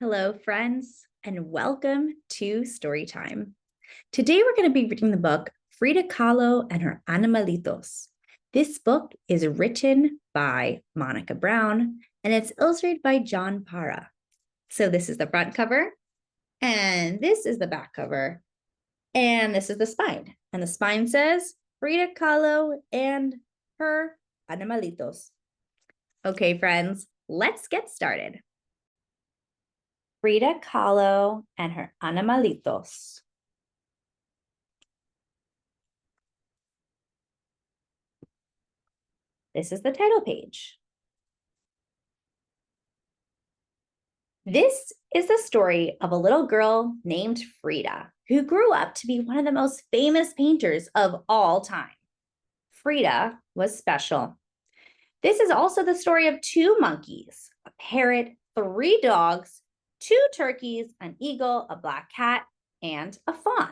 Hello, friends, and welcome to Storytime. Today, we're going to be reading the book Frida Kahlo and her Animalitos. This book is written by Monica Brown, and it's illustrated by John Parra. So this is the front cover, and this is the back cover, and this is the spine. And the spine says Frida Kahlo and her Animalitos. Okay, friends, let's get started. Frida Kahlo and her Animalitos. This is the title page. This is the story of a little girl named Frida, who grew up to be one of the most famous painters of all time. Frida was special. This is also the story of two monkeys, a parrot, three dogs, two turkeys, an eagle, a black cat, and a fawn.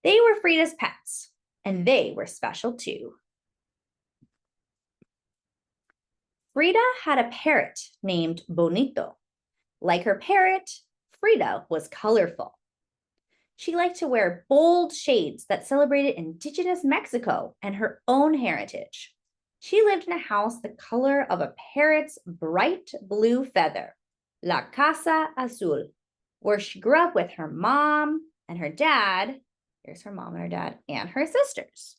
They were Frida's pets, and they were special too. Frida had a parrot named Bonito. Like her parrot, Frida was colorful. She liked to wear bold shades that celebrated indigenous Mexico and her own heritage. She lived in a house the color of a parrot's bright blue feather, La Casa Azul, where she grew up with her mom and her dad. Here's her mom and her dad and her sisters.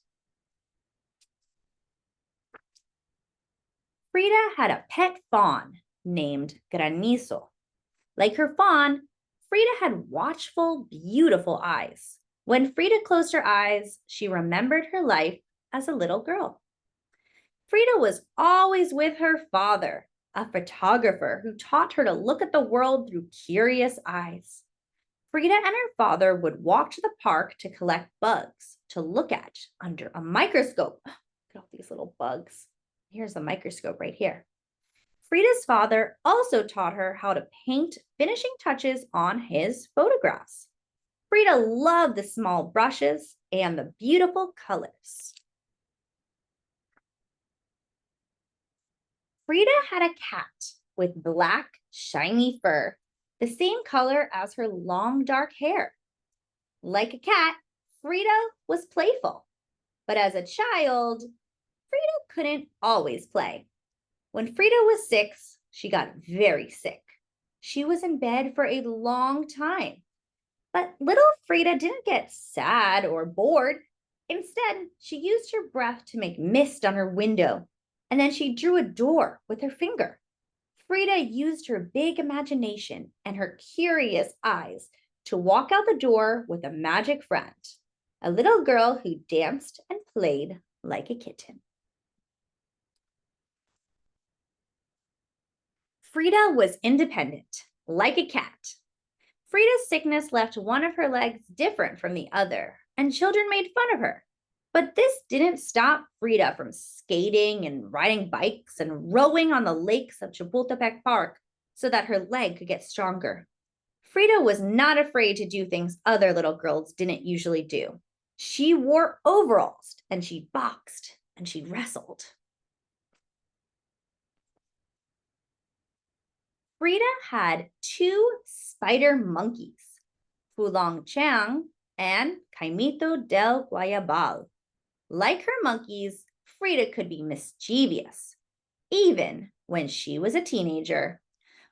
Frida had a pet fawn named Granizo. Like her fawn, Frida had watchful, beautiful eyes. When Frida closed her eyes, she remembered her life as a little girl. Frida was always with her father, a photographer who taught her to look at the world through curious eyes. Frida and her father would walk to the park to collect bugs to look at under a microscope. Look at all these little bugs. Here's the microscope right here. Frida's father also taught her how to paint finishing touches on his photographs. Frida loved the small brushes and the beautiful colors. Frida had a cat with black, shiny fur, the same color as her long, dark hair. Like a cat, Frida was playful, but as a child, Frida couldn't always play. When Frida was 6, she got very sick. She was in bed for a long time. But little Frida didn't get sad or bored. Instead, she used her breath to make mist on her window, and then she drew a door with her finger. Frida used her big imagination and her curious eyes to walk out the door with a magic friend, a little girl who danced and played like a kitten. Frida was independent, like a cat. Frida's sickness left one of her legs different from the other, and children made fun of her. But this didn't stop Frida from skating and riding bikes and rowing on the lakes of Chapultepec Park so that her leg could get stronger. Frida was not afraid to do things other little girls didn't usually do. She wore overalls, and she boxed, and she wrestled. Frida had two spider monkeys, Fulong Chang and Caimito del Guayabal. Like her monkeys, Frida could be mischievous, even when she was a teenager.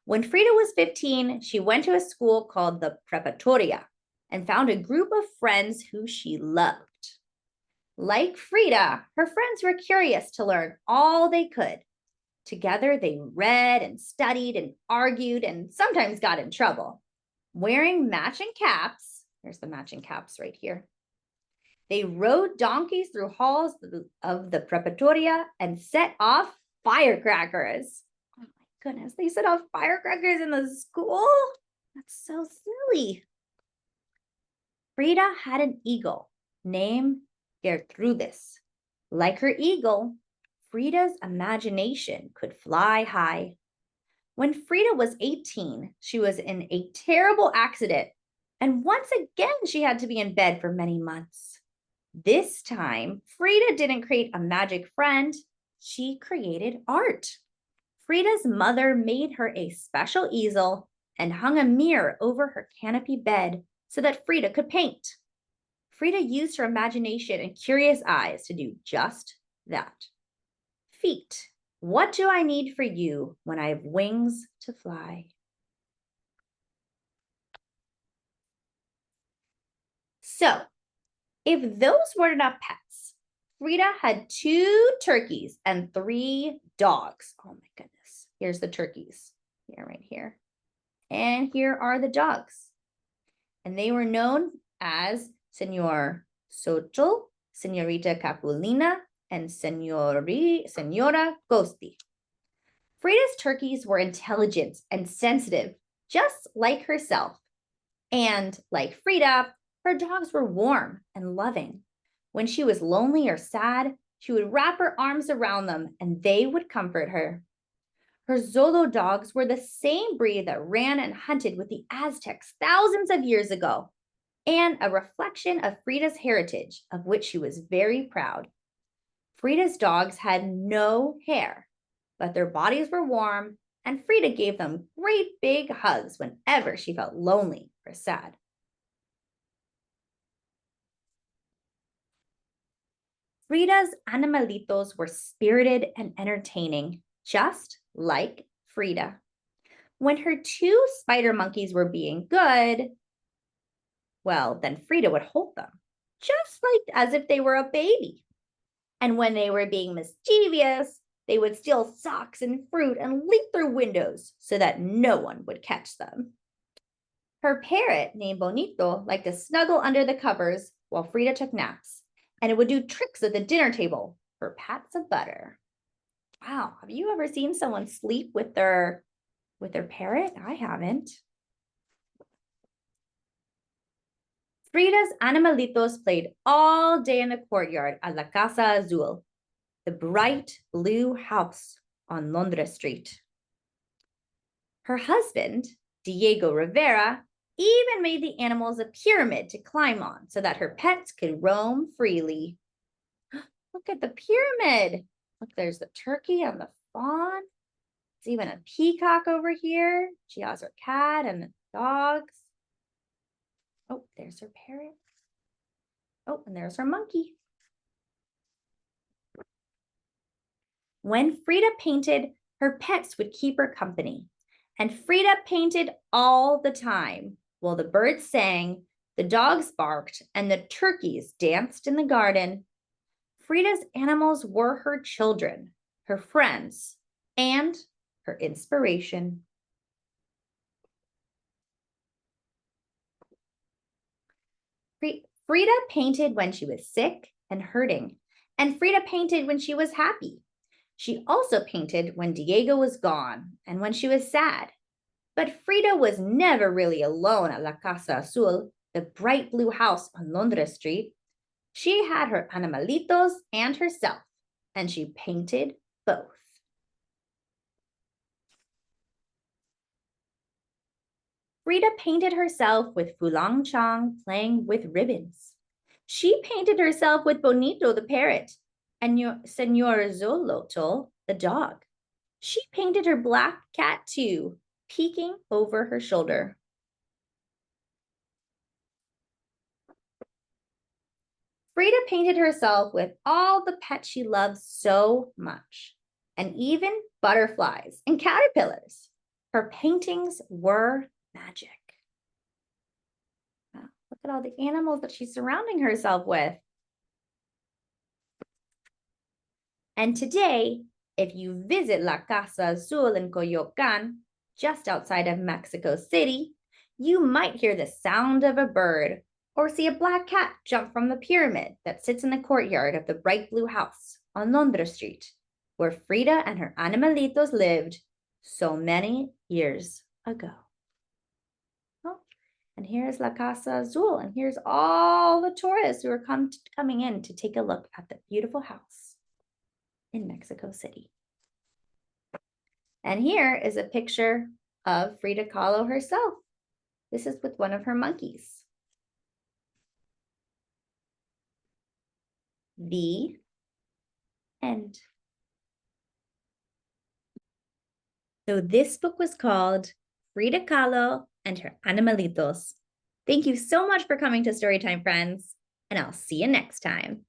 When Frida was 15, she went to a school called the Preparatoria and found a group of friends who she loved. Like Frida, her friends were curious to learn all they could. Together, they read and studied and argued and sometimes got in trouble. Wearing matching caps, here's the matching caps right here. They rode donkeys through halls of the Preparatoria and set off firecrackers. Oh my goodness, they set off firecrackers in the school? That's so silly. Frida had an eagle named Gertrudis. Like her eagle, Frida's imagination could fly high. When Frida was 18, she was in a terrible accident, and once again she had to be in bed for many months. This time, Frida didn't create a magic friend, she created art. Frida's mother made her a special easel and hung a mirror over her canopy bed so that Frida could paint. Frida used her imagination and curious eyes to do just that. Feet, what do I need for you when I have wings to fly? So, if those weren't enough pets, Frida had 2 turkeys and 3 dogs. Oh my goodness. Here's the turkeys. Here, right here. And here are the dogs. And they were known as Senor Xochitl, Senorita Capulina, and Senora Ghosti. Frida's turkeys were intelligent and sensitive, just like herself. And like Frida, her dogs were warm and loving. When she was lonely or sad, she would wrap her arms around them and they would comfort her. Her Zolo dogs were the same breed that ran and hunted with the Aztecs thousands of years ago, and a reflection of Frida's heritage, of which she was very proud. Frida's dogs had no hair, but their bodies were warm, and Frida gave them great big hugs whenever she felt lonely or sad. Frida's Animalitos were spirited and entertaining, just like Frida. When her 2 spider monkeys were being good, well, then Frida would hold them, just like as if they were a baby. And when they were being mischievous, they would steal socks and fruit and leap through windows so that no one would catch them. Her parrot, named Bonito, liked to snuggle under the covers while Frida took naps, and it would do tricks at the dinner table for pats of butter. Wow, have you ever seen someone sleep with their parrot? I haven't. Frida's Animalitos played all day in the courtyard at La Casa Azul, the bright blue house on Londres Street. Her husband, Diego Rivera, even made the animals a pyramid to climb on so that her pets could roam freely. Look at the pyramid. Look, there's the turkey and the fawn. There's even a peacock over here. She has her cat and the dogs. Oh, there's her parrot. Oh, and there's her monkey. When Frida painted, her pets would keep her company. And Frida painted all the time while the birds sang, the dogs barked, and the turkeys danced in the garden. Frida's animals were her children, her friends, and her inspiration. Frida painted when she was sick and hurting, and Frida painted when she was happy. She also painted when Diego was gone and when she was sad. But Frida was never really alone at La Casa Azul, the bright blue house on Londres Street. She had her Animalitos and herself, and she painted both. Frida painted herself with Fulong Chang playing with ribbons. She painted herself with Bonito the parrot and Senor Xolotl the dog. She painted her black cat too, peeking over her shoulder. Frida painted herself with all the pets she loves so much, and even butterflies and caterpillars. Her paintings were magic. Wow, look at all the animals that she's surrounding herself with. And today, if you visit La Casa Azul in Coyoacan, just outside of Mexico City, you might hear the sound of a bird or see a black cat jump from the pyramid that sits in the courtyard of the bright blue house on Londres Street, where Frida and her Animalitos lived so many years ago. Oh, and here's La Casa Azul, and here's all the tourists who are coming in to take a look at the beautiful house in Mexico City. And here is a picture of Frida Kahlo herself. This is with one of her monkeys. The end. So this book was called Frida Kahlo and her Animalitos. Thank you so much for coming to Storytime, friends, and I'll see you next time.